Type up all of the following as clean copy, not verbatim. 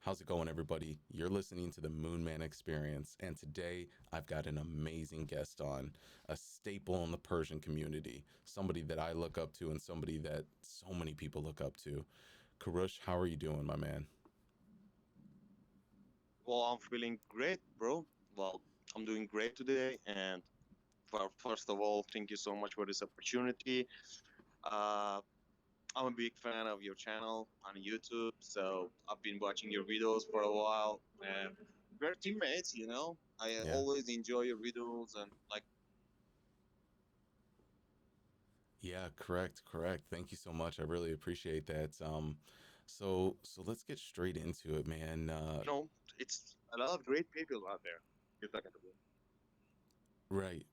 How's it going, everybody? You're listening to the Moonman Experience, and today I've got an amazing guest on, a staple in the Persian community, somebody that I look up to and somebody that so many people look up to. Koorosh, how are you doing, my man? Well, I'm feeling great, bro. Well, I'm doing great today. And first of all, thank you so much for this opportunity. Uh, I'm a big fan of your channel on YouTube. So I've been watching your videos for a while. And we're teammates. I Yeah. always enjoy your videos and like, Yeah, correct. Thank you so much. I really appreciate that. So let's get straight into it, man. it's a lot of great people out there. You're talking about. Right.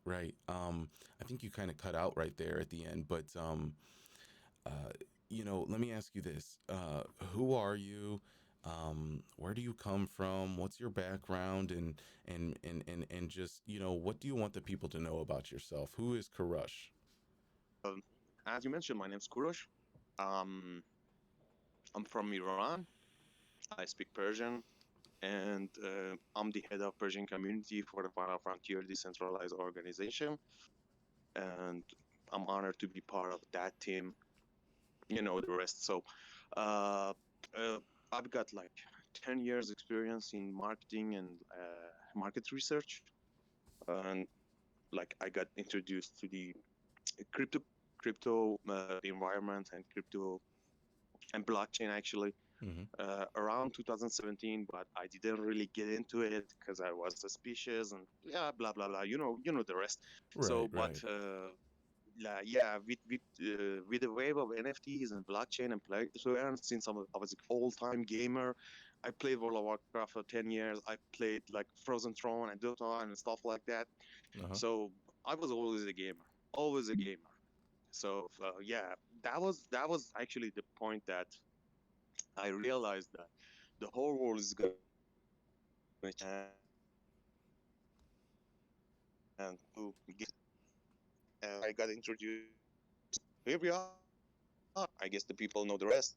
I think you kind of cut out right there at the end, but Uh, let me ask you this. Who are you? Where do you come from? What's your background? And just, what do you want the people to know about yourself? Who is Koorosh? Um, as you mentioned, my name's Koorosh. Um, I'm from Iran. I speak Persian. And I'm the head of Persian community for the Final Frontier decentralized organization, and I'm honored to be part of that team. The rest. So, uh, uh, I've got like 10 years experience in marketing and market research, and like I got introduced to the crypto the environment and crypto and blockchain actually Hmm. around 2017, but I didn't really get into it because I was suspicious and yeah, blah blah blah. You know the rest. So, Right. but yeah, with the wave of NFTs and blockchain and play to earn, since I was an all-time gamer, I played World of Warcraft for 10 years. I played like Frozen Throne and Dota and stuff like that. Uh-huh. So I was always a gamer. So yeah, that was actually the point that I realized that the whole world is going to change and to get and I got introduced. Here we are. I guess the people know the rest.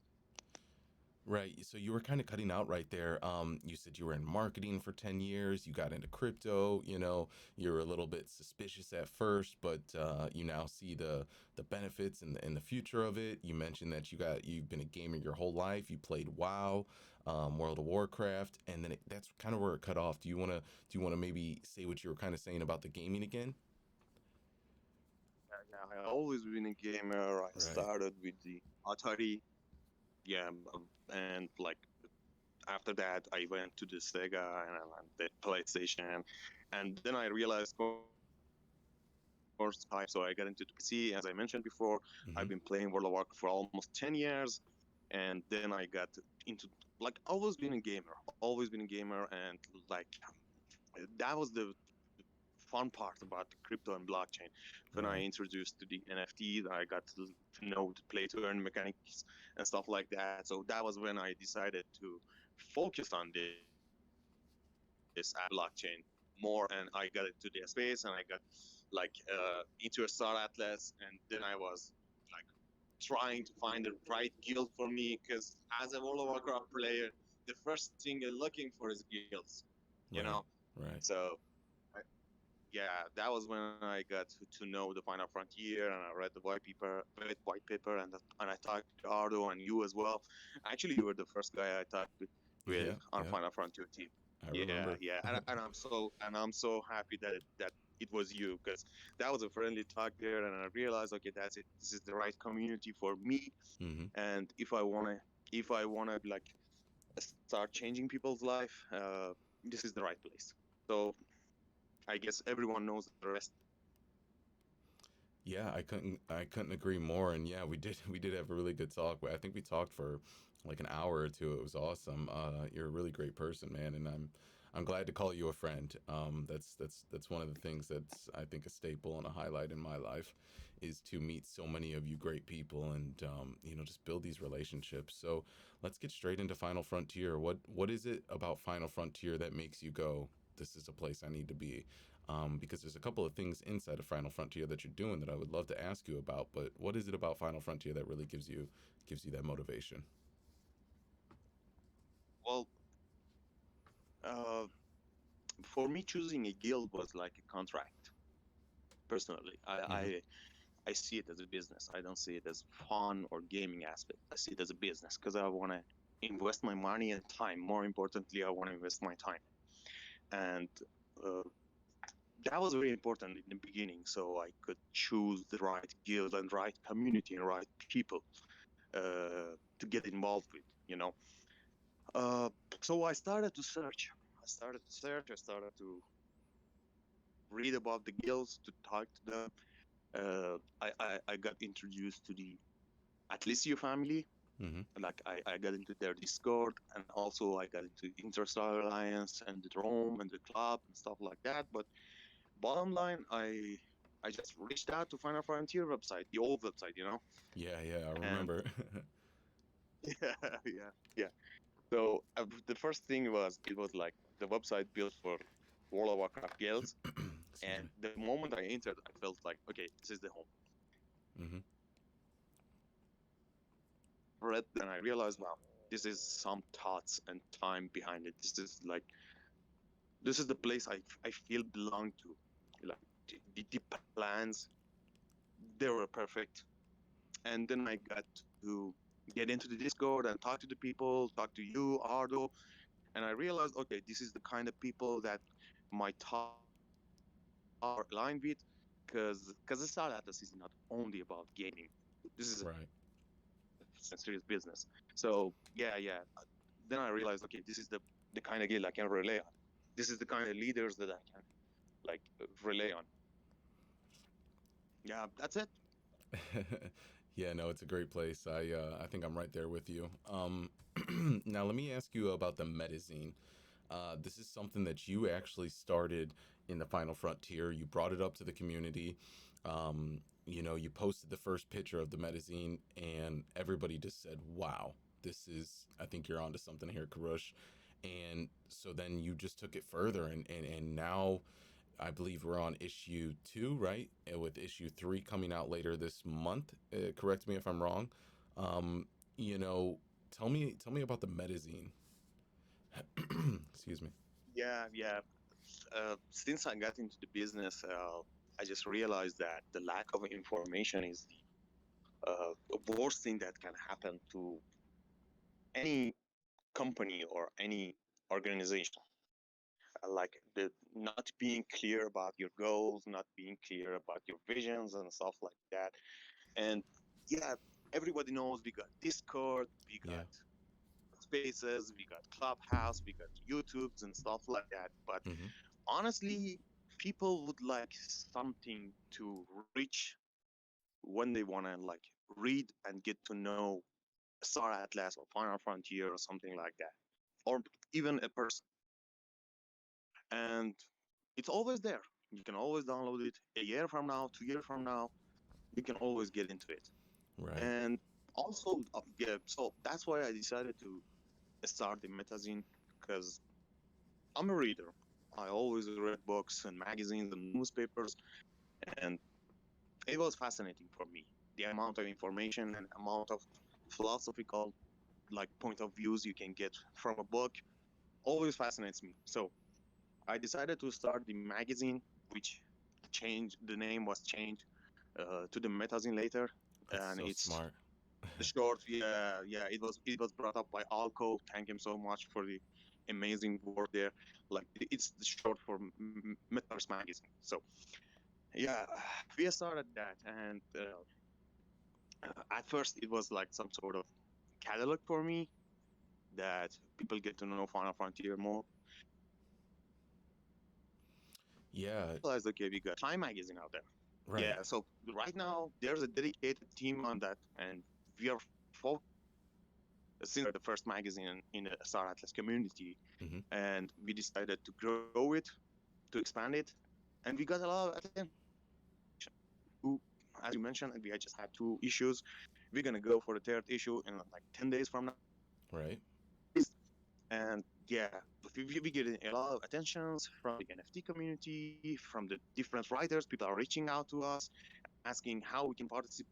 Right. So you were kind of cutting out right there. You said you were in marketing for 10 years. You got into crypto. You were a little bit suspicious at first, but you now see the benefits and the future of it. You mentioned that you've been a gamer your whole life. You played WoW, World of Warcraft, and then that's kind of where it cut off. Do you want to maybe say what you were kind of saying about the gaming again? Yeah, I always been a gamer. I Right. started with the Atari, yeah, and like after that, I went to the Sega and the PlayStation, and then I realized course type. So I got into the PC, as I mentioned before. Hmm. I've been playing World of Warcraft for almost 10 years, and then I got into like always been a gamer, and like that was the fun part about the crypto and blockchain. When I Right. introduced to the NFT, I got to know the play to earn mechanics and stuff like that. So that was when I decided to focus on this blockchain more, and I got into the space, and I got like into a Star Atlas, and then I was like trying to find the right guild for me because as a World of Warcraft player, the first thing you're looking for is guilds, you know. Right. Right. So yeah, that was when I got to know the Final Frontier, and I read the white paper, and I talked to Ardo and you as well. Actually, you were the first guy I talked with Yeah. on Yeah. Final Frontier team. I Yeah, remember. yeah, and I'm so happy that it was you because that was a friendly talk there, and I realized, okay, that's it. This is the right community for me, Hmm. and if I wanna like start changing people's life, this is the right place. So I guess everyone knows the rest. Yeah, I couldn't agree more. And yeah, we did have a really good talk. I think we talked for like an hour or two. It was awesome. You're a really great person, man, and I'm glad to call you a friend. That's one of the things that's I think a staple and a highlight in my life is to meet so many of you great people and just build these relationships. So let's get straight into Final Frontier. What is it about Final Frontier that makes you go, this is a place I need to be? Because there's a couple of things inside of Final Frontier that you're doing that I would love to ask you about. But what is it about Final Frontier that really gives you that motivation? Well, Uh, for me, choosing a guild was like a contract. Personally, Hmm. I see it as a business. I don't see it as fun or gaming aspect. I see it as a business because I want to invest my money and time. More importantly, I want to invest my time, and uh, that was very important in the beginning. So I could choose the right guild and right community and right people to get involved with. You know, uh, so I started to search. I started to search. I started to read about the guilds, to talk to them. I got introduced to the Atlisio family. Hmm. Like I got into their Discord, and also I got into Interstellar Alliance and the Rome and the club and stuff like that. But bottom line, I just reached out to Final Frontier website, the old website, Yeah, yeah, I and remember. yeah, yeah. So the first thing was it was like the website built for World of Warcraft guilds, Excuse and me. the moment I entered, I felt like, okay, this is the home. Hmm. Read, then I realized, wow, this is some thoughts and time behind it. This is the place I feel belong to. Like the plans, they were perfect. And then I got to get into the Discord and talk to the people, talk to you, Ardo, and I realized, okay, this is the kind of people that my thoughts are aligned with, because the Star Atlas is not only about gaming. This is a Right. serious business. So yeah. Then I realized, okay, this is the kind of guild I can rely on. This is the kind of leaders that I can like rely on. Yeah, that's it. Yeah, no, it's a great place. I think I'm right there with you. Now let me ask you about the Metazine. This is something that you actually started in the Final Frontier. You brought it up to the community. You posted the first picture of the Metazine, and everybody just said, "Wow, this is." I think you're onto something here, Karush. And so then you just took it further, and now I believe we're on issue 2, right? And with issue 3 coming out later this month. Correct me if I'm wrong. Um, you know, tell me about the Metazine. Excuse me. Yeah. Since I got into the business, I just realized that the lack of information is the worst thing that can happen to any company or any organization. Like the not being clear about your goals, not being clear about your visions and stuff like that. And yeah, everybody knows we got Discord, we Yeah. got Spaces, we got Clubhouse, we got YouTubes and stuff like that. But Hmm. honestly, people would like something to reach when they want to like read and get to know Star Atlas or Final Frontier or something like that, or even a person. And it's always there. You can always download it a year from now, 2 years from now. You can always get into it. Right. And also, yeah, so that's why I decided to start the Metazine because I'm a reader. I always read books and magazines and newspapers, and it was fascinating for me. The amount of information and amount of philosophical like point of views you can get from a book always fascinates me. So I decided to start the magazine, which changed the name was changed to the Metazine later, That's and so it's smart. the short. Yeah. It was brought up by Alco. Thank him so much for the amazing work there. Like it's the short for Metaverse Magazine. So yeah, we started that, and at first it was like some sort of catalog for me that people get to know Final Frontier more. Yeah. Realized, okay, we got Time Magazine out there. Right. Yeah, so right now there's a dedicated team on that, and we are focused since we are the first magazine in the Star Atlas community, Hmm. and we decided to grow it, to expand it, and we got a lot of attention. Two, as you mentioned, we just had 2 issues. We're gonna go for the third issue in like 10 days from now. Right. And yeah, we getting a lot of attentions from the NFT community, from the different writers. People are reaching out to us, asking how we can participate,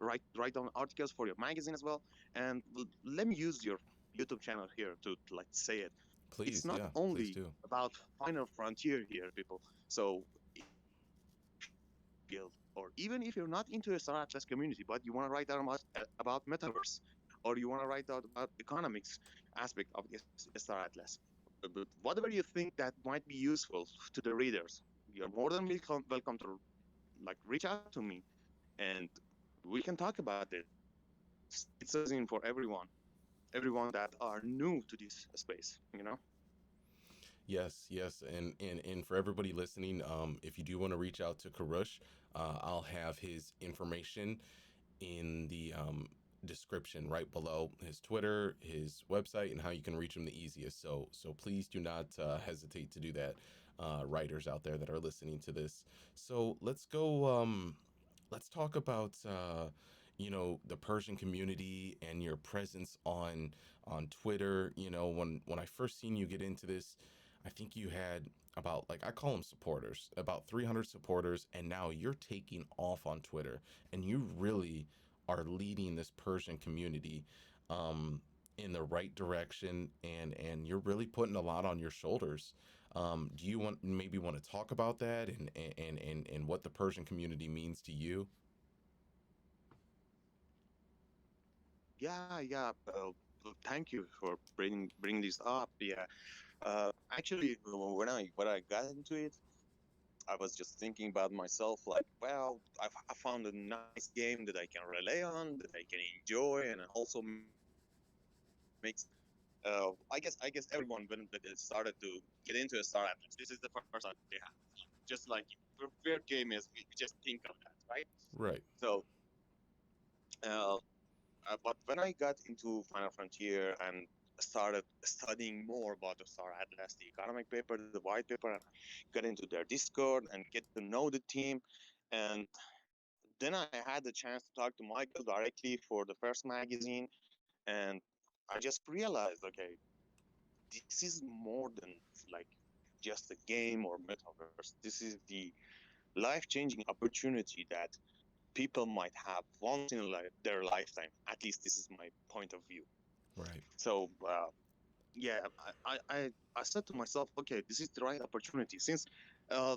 write down articles for your magazine as well. And let me use your YouTube channel here to like say it. It's Please, not yeah, please only do. about final frontier here, people. So if you want to write a field, or even if you're not into a Star Atlas community, but you want to write down about metaverse, or you want to write out about economics aspect of the Star Atlas, but whatever you think that might be useful to the readers, you're more than welcome to like reach out to me, and we can talk about it. It's amazing for everyone that are new to this space, you know. Yes, yes, and for everybody listening, if you do want to reach out to Koorosh, I'll have his information in the description right below, his Twitter, his website, and how you can reach him the easiest. So please do not hesitate to do that, writers out there that are listening to this. So let's go. Let's talk about the Persian community and your presence on Twitter. When I first seen you get into this, I think you had about, like, I call them supporters, about 300 supporters, and now you're taking off on Twitter, and you really are leading this Persian community um, in the right direction, and you're really putting a lot on your shoulders. Do you want to talk about that and what the Persian community means to you? Yeah, yeah. Thank you for bringing this up. Yeah. Actually, when I got into it, I was just thinking about myself, like, well, I found a nice game that I can rely on, that I can enjoy, and also makes sense. I guess everyone when they started to get into a Star Atlas, this is the first thought they have. Just like your game is, we just think of that, right? Right. So, uh, but when I got into Final Frontier and started studying more about the Star Atlas, the economic paper, the white paper, and got into their Discord and get to know the team, and then I had the chance to talk to Michael directly for the first magazine, and I just realized, okay, this is more than like just a game or metaverse. This is the life-changing opportunity that people might have once in their lifetime. At least this is my point of view. Right. So yeah, I said to myself, okay, this is the right opportunity. Since I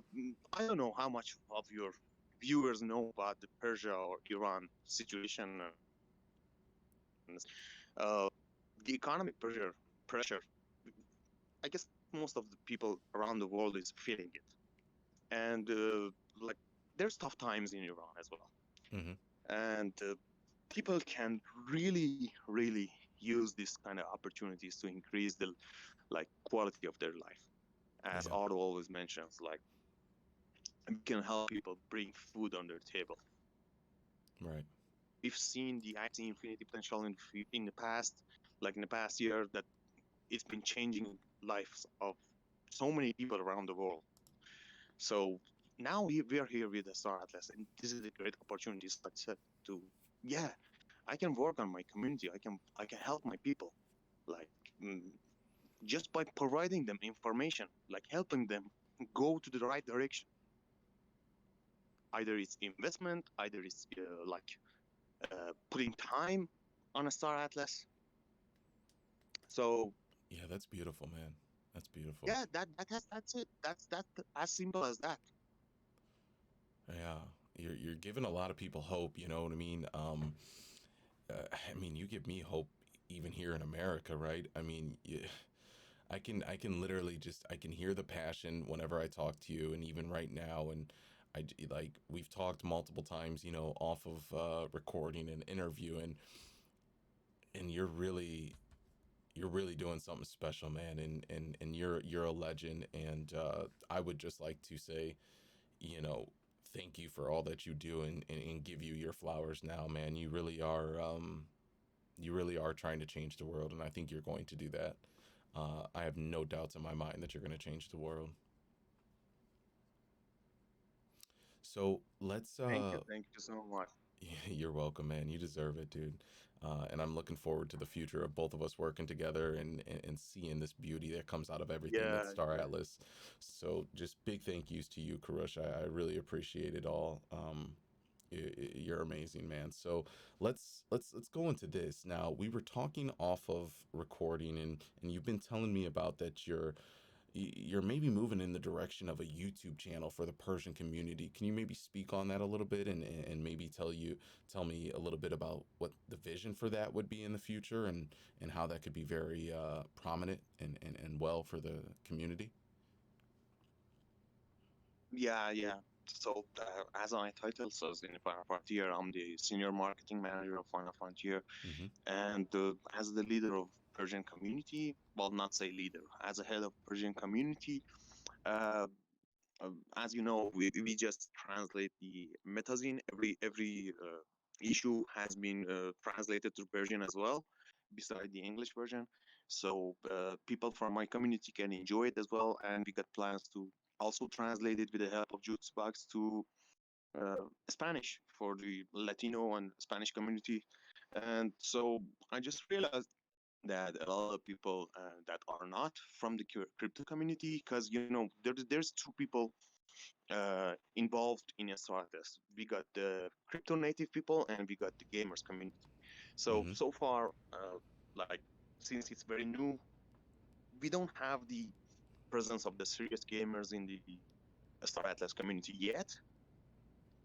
don't know how much of your viewers know about the Persia or Iran situation, uh, the economic pressure. I guess most of the people around the world is feeling it, and like there's tough times in Iran as well, Mm-hmm. and people can really use this kind of opportunities to increase the like quality of their life. As Yeah. Otto always mentions, like we can help people bring food on their table. Right. We've seen the Axie Infinity potential in the past, like in the past year, that it's been changing lives of so many people around the world. So now we're here with the Star Atlas, and this is a great opportunity, as I said, to yeah, I can work on my community. I can help my people, like mm, just by providing them information, like helping them go to the right direction. Either it's investment, either it's putting time on a Star Atlas. So Yeah, that's beautiful, man. That's beautiful. yeah, that's it. That's as simple as that. Yeah, you're giving a lot of people hope. You know what I mean? I mean, you give me hope even here in America, right? I mean, I can literally just, I can hear the passion whenever I talk to you, and even right now, and like, we've talked multiple times, off of recording and interviewing, and you're really doing something special, man, and you're a legend, and I would just like to say, you know, thank you for all that you do, and give you your flowers now, man. You really are trying to change the world, and I think you're going to do that. I have no doubts in my mind that you're going to change the world. So let's Thank you so much. you're welcome, man. You deserve it, dude. And I'm looking forward to the future of both of us working together, and seeing this beauty that comes out of everything Yeah, that's Star yeah. Atlas. So just big thank yous to you, Karush. I really appreciate it all. You're amazing, man. So let's go into this now. We were talking off of recording, and you've been telling me about that you're maybe moving in the direction of a YouTube channel for the Persian community. Can you maybe speak on that a little bit, and maybe tell me a little bit about what the vision for that would be in the future, and how that could be very prominent and well for the community? Yeah, yeah. So, as my title says in Final Frontier, I'm the senior marketing manager of Final Frontier, Mm-hmm. and as the leader of Persian community, well, not say leader, as a head of Persian community, uh, as you know, we just translate the metazine. Every issue has been translated to Persian as well, beside the English version. So people from my community can enjoy it as well, and we got plans to also translate it with the help of Jukebox to Spanish for the Latino and Spanish community. And so I just realized that a lot of people that are not from the crypto community, because there's two people involved in Astratus. We got the crypto native people and we got the gamers community. So Mm-hmm. so far, like since it's very new, we don't have the presence of the serious gamers in the Star Atlas community yet.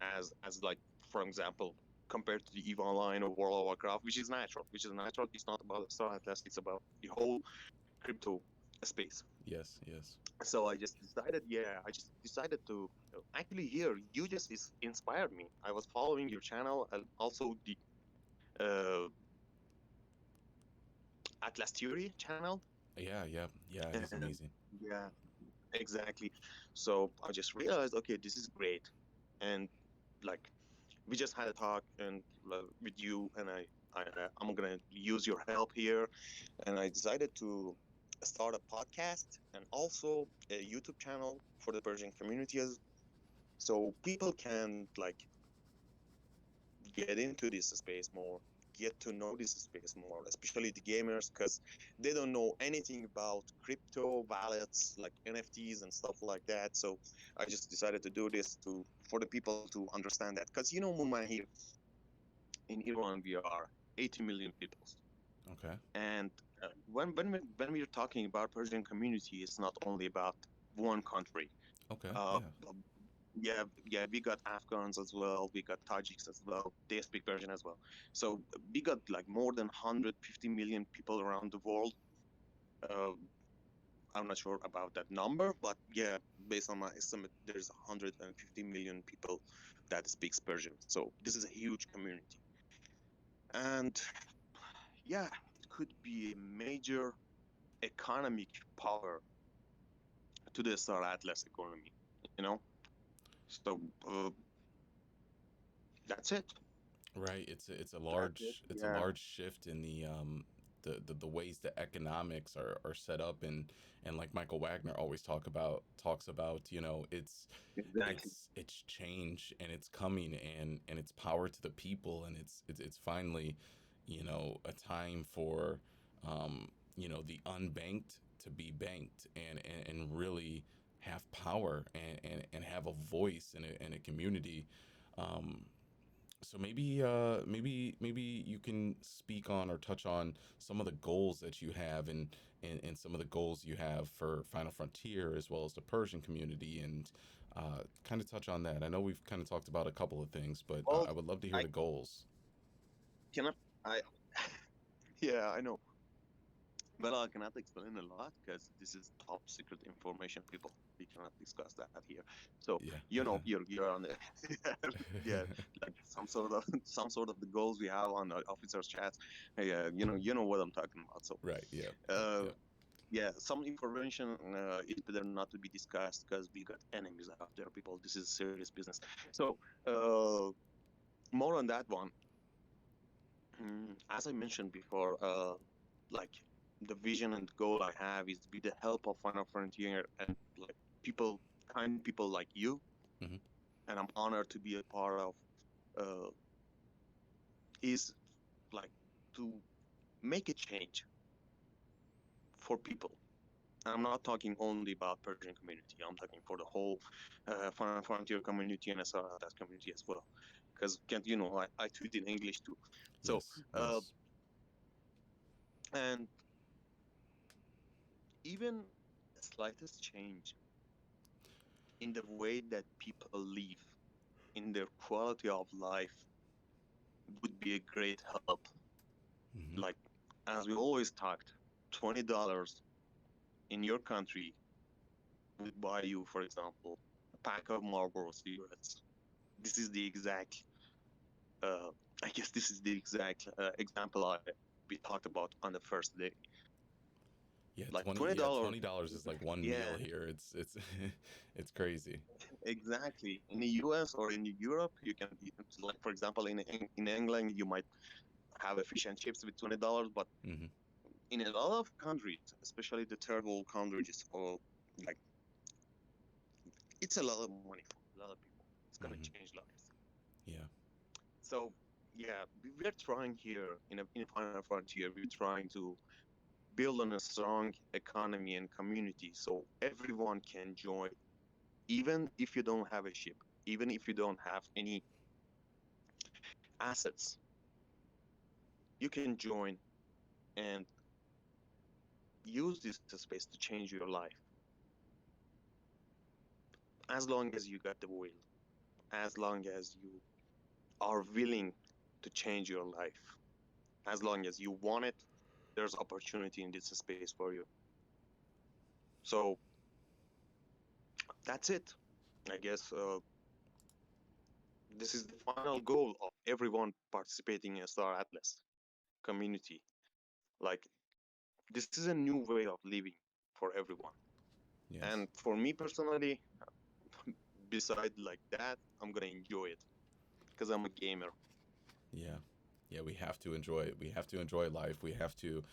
As like for example, compared to the EVE Online or World of Warcraft, which is natural. Which is natural. It's not about Star Atlas. It's about the whole crypto space. Yes. Yes. So I just decided to actually here you just inspired me. I was following your channel and also the uh, Atlas Theory channel. Yeah. Yeah. Yeah. He's And amazing. yeah, exactly. So I just realized, okay, this is great. And like we just had a talk and with you, and I'm gonna use your help here, and I decided to start a podcast and also a YouTube channel for the Persian community, so people can like get into this space more, get to know this space more, especially the gamers, because they don't know anything about crypto wallets like NFTs and stuff like that. So I just decided to do this to for the people to understand that, because Muma, here in Iran we are 80 million people, Okay. and when we're talking about Persian community, it's not only about one country. Okay. Uh, Yeah. yeah, yeah, we got Afghans as well. We got Tajiks as well. They speak Persian as well. So we got like more than 150 million people around the world. Uh, I'm not sure about that number, but yeah, based on my estimate, there's 150 million people that speaks Persian. So this is a huge community, and yeah, it could be a major economic power to the Star Atlas economy. You know, so that's it. Right. It's a That's it. Yeah. large shift in the ways that economics are set up, and like Michael Wagner always talks about, Exactly. it's change, and it's coming, and it's power to the people, and it's finally, a time for the unbanked to be banked, and really have power, and have a voice in a community. um so maybe you can speak on or touch on some of the goals that you have, and some of the goals you have for Final Frontier as well as the Persian community, and kind of touch on that. I know we've kind of talked about a couple of things, but Well, I would love to hear I the goals. cannot. I yeah, I know. But I cannot explain a lot because this is top secret information, people. We cannot discuss that here. So Yeah. you're on the yeah, like some sort of the goals we have on the officers chats. Yeah, you know what I'm talking about. So Right. Yeah. uh, Yeah. yeah, some information is better not to be discussed because we got enemies out there, people. This is serious business. So uh, more on that one. As I mentioned before, like the vision and goal I have is with the help of Final Frontier and like people, kind people like you, Hmm. and I'm honored to be a part of. Uh, is like to make a change for people. And I'm not talking only about Persian community. I'm talking for the whole Final Frontier community and SRLS community as well. because can't I tweet in English too. So Yes. uh, Yes. and even the slightest change in the way that people live, in their quality of life, would be a great help. Hmm. Like, as we always talked, $20 in your country would buy you, for example, a pack of Marlboro cigarettes. This is the exact, uh, I guess this is the exact example we talked about on the first day. Yeah. Like 20. Yeah. $20, $20 is like one meal yeah, here. It's it's crazy. exactly. In the US or in Europe, you can, like, for example, in England, you might have a fish and chips with $20, but Hmm. in a lot of countries, especially the third world countries, or like, it's a lot of money for a lot of people. It's gonna Hmm. change lives. Yeah. So yeah, we're trying here in Final Frontier. We're trying to build on a strong economy and community, so everyone can join, even if you don't have a ship, even if you don't have any assets, you can join and use this space to change your life, as long as you got the will, as long as you are willing to change your life, as long as you want it. There's opportunity in this space for you. So that's it. I guess this is the final goal of everyone participating in Star Atlas community. Like, this is a new way of living for everyone. Yes. And for me personally, beside like that, I'm gonna enjoy it because I'm a gamer. Yeah. Yeah, we have to enjoy it. We have to enjoy life. We have to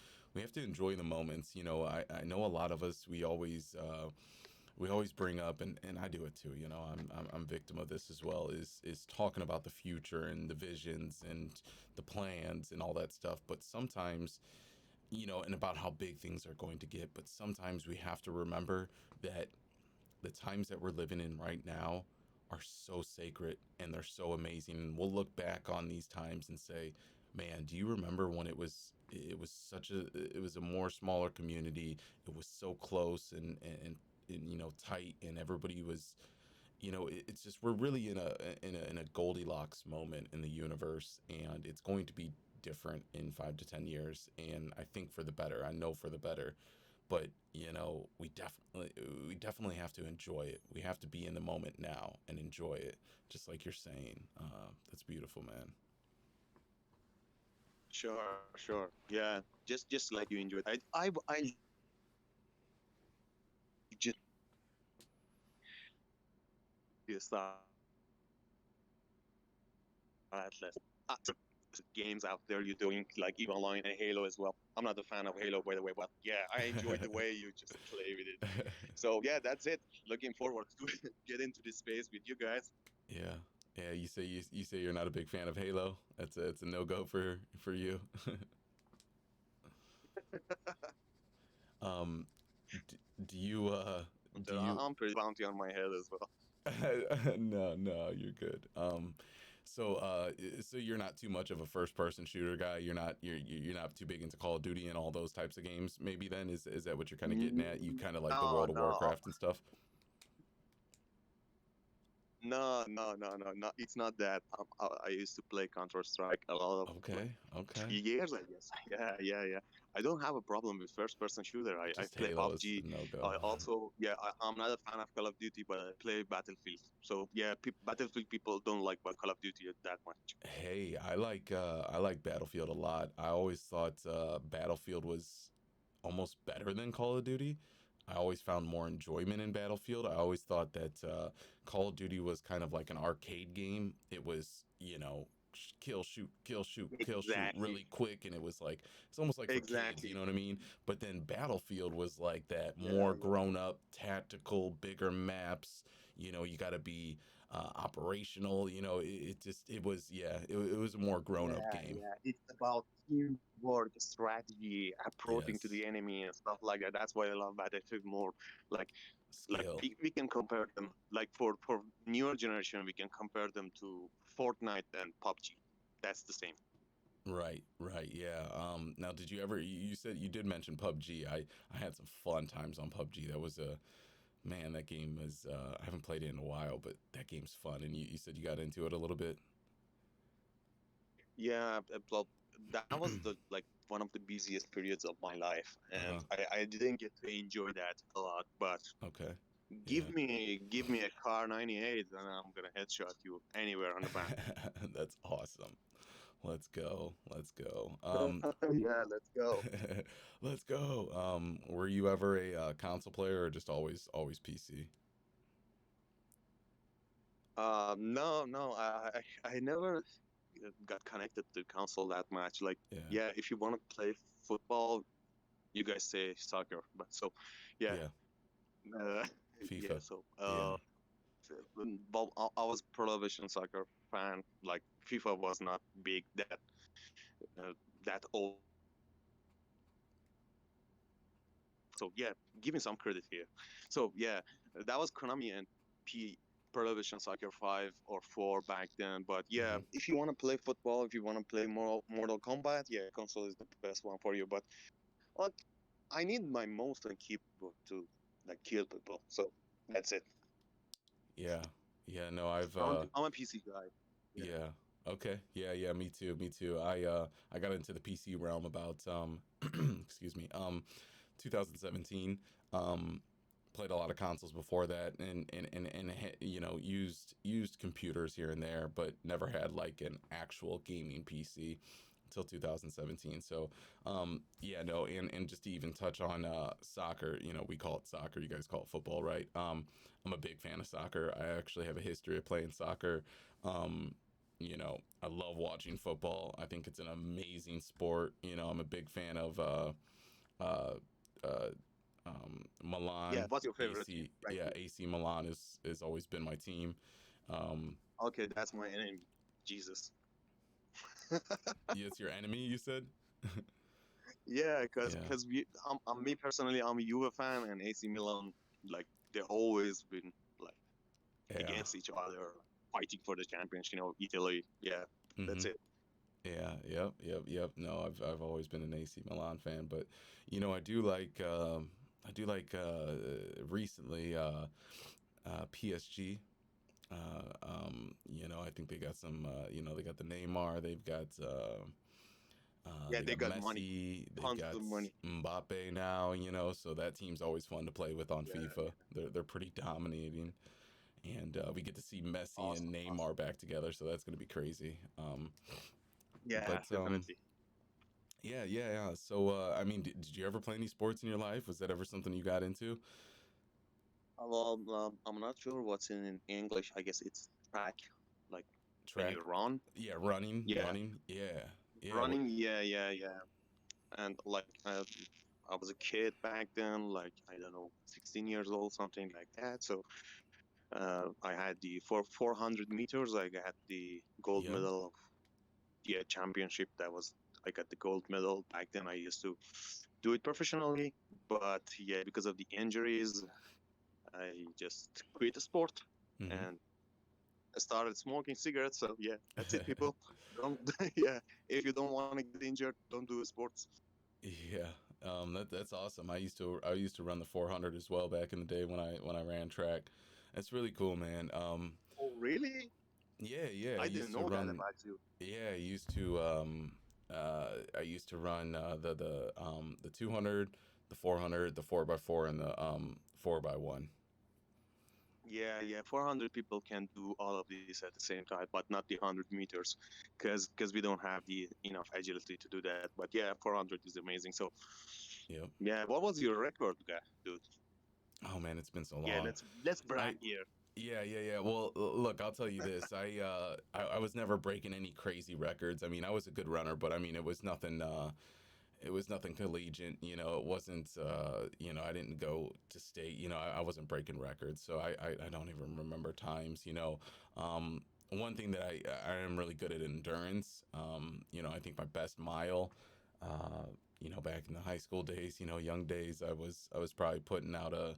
enjoy the moments. You know, I know a lot of us we always bring up, and I do it too, you know. I'm victim of this as well, is talking about the future and the visions and the plans and all that stuff, but sometimes, you know, and about how big things are going to get, but sometimes we have to remember that the times that we're living in right now are so sacred and they're so amazing, and we'll look back on these times and say, man, do you remember when it was a more smaller community, it was so close and you know, tight, and everybody was, you know, it's just we're really in a Goldilocks moment in the universe, and it's going to be different in 5 to 10 years, and I think for the better. I know for the better, but you know, we definitely have to enjoy it. We have to be in the moment now and enjoy it, just like you're saying. That's beautiful, man. Sure, sure. Yeah, just like you enjoyed. I just Atlas. Games out there you're doing, like EVE Online and Halo as well. I'm not a fan of Halo, by the way, but yeah, I enjoyed the way you just play with it. So yeah, that's it. Looking forward to get into this space with you guys. Yeah. Yeah, you say you're not a big fan of Halo. It's a no go for you. um, do you do you I'm pretty bounty on my head as well. no, no, you're good. So you're not too much of a first person shooter guy. You're not too big into Call of Duty and all those types of games. Maybe then is that what you're kind of getting at? You kind of like the No, World of no, Warcraft and stuff. no. It's not that. I used to play Counter Strike a lot of, like, Okay, okay. 3 years, I guess. Yeah. I don't have a problem with first person shooter. I Just play Halo is PUBG. no go. I also, yeah, I'm not a fan of Call of Duty, but I play Battlefield. So yeah, Battlefield people don't like Call of Duty that much. Hey, I like Battlefield a lot. I always thought Battlefield was almost better than Call of Duty. I always found more enjoyment in Battlefield. I always thought that Call of Duty was kind of like an arcade game. It was, you know, kill, shoot, kill, shoot, kill, shoot Exactly. really quick. And it was like, it's almost like for kids, you Exactly. know what I mean? But then Battlefield was like that Yeah, more grown up, tactical, bigger maps. You know, you got to be operational. You know, it just, it was, yeah, it was a more grown up game. yeah. It's about teamwork, strategy, approaching to Yes. the enemy and stuff like that. That's why I love Battlefield more. Like, Skill. we can compare them, like, for newer generation we can compare them to Fortnite and PUBG. That's the same. Right, right, yeah. Now, did you ever? You said you did mention PUBG. I had some fun times on PUBG. That was a man. That game is. I haven't played it in a while, but that game's fun. And you said you got into it a little bit. Yeah, well, that was the like one of the busiest periods of my life, Uh and huh. I didn't get to enjoy that a lot. But Okay. give Yeah. me give me a car 98, and I'm gonna headshot you anywhere on the map. That's awesome. Let's go. Let's go. Yeah, let's go. Let's go. Were you ever a console player or just always PC? No, no, I never got connected to console that much. Like, Yeah. yeah, if you want to play football, you guys say soccer, but so, yeah, Yeah. uh, yeah. FIFA. So, Yeah. but I was pro soccer fan. Like, FIFA was not big that old. So yeah, give me some credit here. So yeah, that was Konami and P Pro Soccer 5 or 4 back then. But yeah, Hmm. if you want to play football, if you want to play Mortal Kombat, yeah, console is the best one for you. But like, I need my mouse and keyboard to like kill people. So that's it. Yeah. Yeah. No, I've I'm a PC guy. Yeah. yeah. Okay. Yeah, yeah, me too. Me too. I got into the PC realm about excuse me, 2017. Um Played a lot of consoles before that and used computers here and there, but never had like an actual gaming PC until 2017. So, yeah, no, and just to even touch on soccer, we call it soccer, you guys call it football, right? I'm a big fan of soccer. I actually have a history of playing soccer. Um, I love watching football. I think it's an amazing sport. I'm a big fan of uh, uh, Yeah. Milan, What's your favorite team AC. right Yeah, here? AC Milan is always been my team. Um, Okay, that's my enemy. Jesus. yeah, it's your enemy, you said. Yeah, because Yeah, me personally, I'm a Juve fan, and AC Milan, like they always been like yeah. against each other, fighting for the champions. Italy. Yeah, that's Mm-hmm. it. Yeah, yep, yep, yep. No, I've always been an AC Milan fan, but I do like recently PSG. I think they got some. They got the Neymar. Yeah, They they got got money, Messi. They've tons got of money. Mbappe now. So that team's always fun to play with on Yeah, FIFA. They're pretty dominating, and we get to see Messi and awesome, awesome. Neymar back together. So that's gonna be crazy. Yeah, But definitely. Yeah, yeah, yeah. So, I mean, did you ever play any sports in your life? Was that ever something you got into? Well, I'm not sure what's in English. I guess it's track, like when Track? you run. Yeah, running, Yeah, running. Yeah, yeah. running. Yeah, yeah, yeah. And like I was a kid back then, like I don't know, 16 years old, something like that. So I had the for 400 meters. I got the gold Yep. medal of the championship. That was I got the gold medal back then. I used to do it professionally, but yeah, because of the injuries, I just quit the sport Mm-hmm. and I started smoking cigarettes. So yeah, that's it, people. Don't yeah. If you don't want to get injured, don't do sports. Yeah. That's awesome. I used to run the 400 as well back in the day when I ran track. That's really cool, man. Oh really? Yeah, yeah. I I didn't used to know that run. about you. Yeah, I used to run the 200, the 400, the 4x4, and the 4x1. Yeah, yeah, 400 people can do all of these at the same time, but not the 100 meters, because we don't have the enough agility to do that. But yeah, 400 is amazing. So Yep. yeah, what was your record, guy, dude? Oh man, it's been so Yeah, long. let's I brag here. Yeah, yeah, yeah. Well, look, I'll tell you this. I was never breaking any crazy records. I mean, I was a good runner, but I mean, it was nothing collegiate. It wasn't. I didn't go to state. I wasn't breaking records, so I don't even remember times. One thing that I am really good at endurance. I think my best mile. Back in the high school days, young days, I was probably putting out a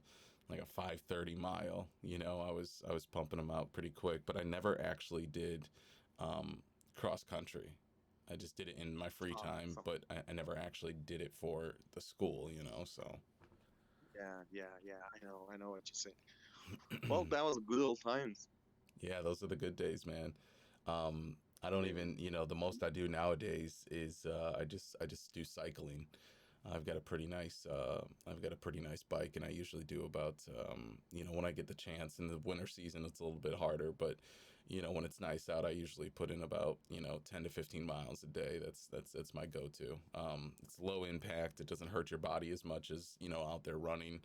like a 5:30 mile. I was pumping them out pretty quick, but I never actually did um, cross country. I just did it in my free time, Awesome. but I never actually did it for the school, So, Yeah, yeah, yeah. I know what you say. Well, that was good old times. yeah, those are the good days, man. I don't Yeah. even, the most I do nowadays is I just do cycling. I've got a pretty nice bike, and I usually do about when I get the chance. In the winter season it's a little bit harder, but when it's nice out, I usually put in about 10 to 15 miles a day. That's my go-to. It's low impact, it doesn't hurt your body as much as out there running.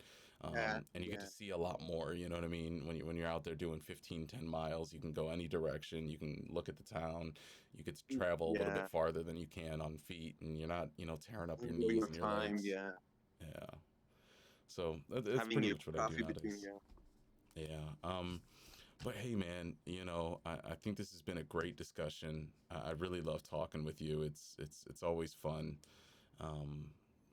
Yeah, And you get to yeah. see a lot more, you know what I mean? When you're out there doing 15, 10 miles, you can go any direction, you can look at the town, you get to travel a little bit Yeah. farther than you can on feet, and you're not tearing up your In knees real and your time, legs. yeah. Yeah. So that's Having pretty a much what I do coffee between, nowadays. yeah. Yeah. But hey, man, I think this has been a great discussion. I really love talking with you. It's always fun. Um,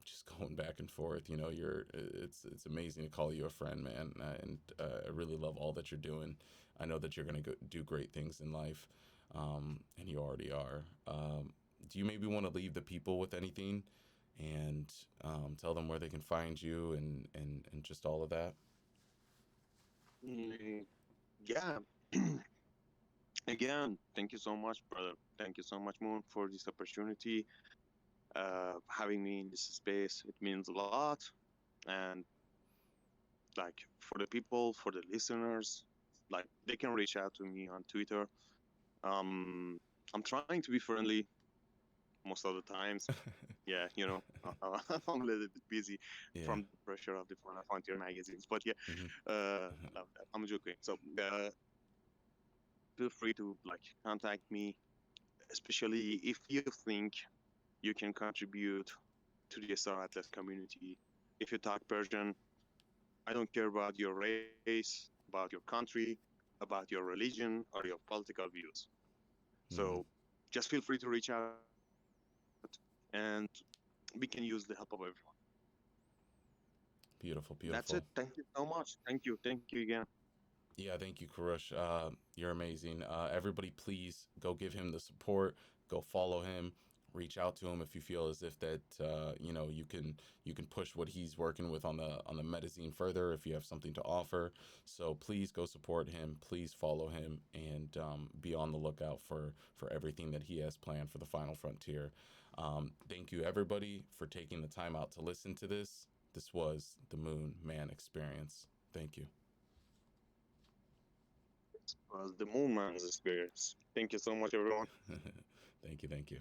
just going back and forth. It's amazing to call you a friend, man. And I really love all that you're doing. I know that you're gonna do great things in life, and you already are. Do you maybe want to leave the people with anything, and tell them where they can find you, and just all of that? Mm, yeah. Again, thank you so much, brother. Thank you so much, Moon, for this opportunity. Having me in this space, it means a lot. And like for the people, for the listeners, like they can reach out to me on Twitter. Um, I'm trying to be friendly most of the times. Yeah, I'm a little bit busy Yeah. from the pressure of the frontier magazines. But yeah, Hmm. love that. I'm joking. So feel free to like contact me, especially if you think you can contribute to the Star Atlas community. If you talk Persian, I don't care about your race, about your country, about your religion, or your political views. Hmm. So just feel free to reach out, and we can use the help of everyone. Beautiful, That's it. beautiful. Thank you so much. Thank you. Thank you again. Yeah, thank you, Koorosh. You're amazing. Everybody, please go give him the support. Go follow him. Reach out to him if you feel as if that you can push what he's working with on the medicine further. If you have something to offer, so please go support him. Please follow him, and be on the lookout for everything that he has planned for the Final Frontier. Thank you, everybody, for taking the time out to listen to this. This was the Moon Man Experience. Thank you. It was the Moon Man's experience. Thank you so much, everyone. Thank you. Thank you.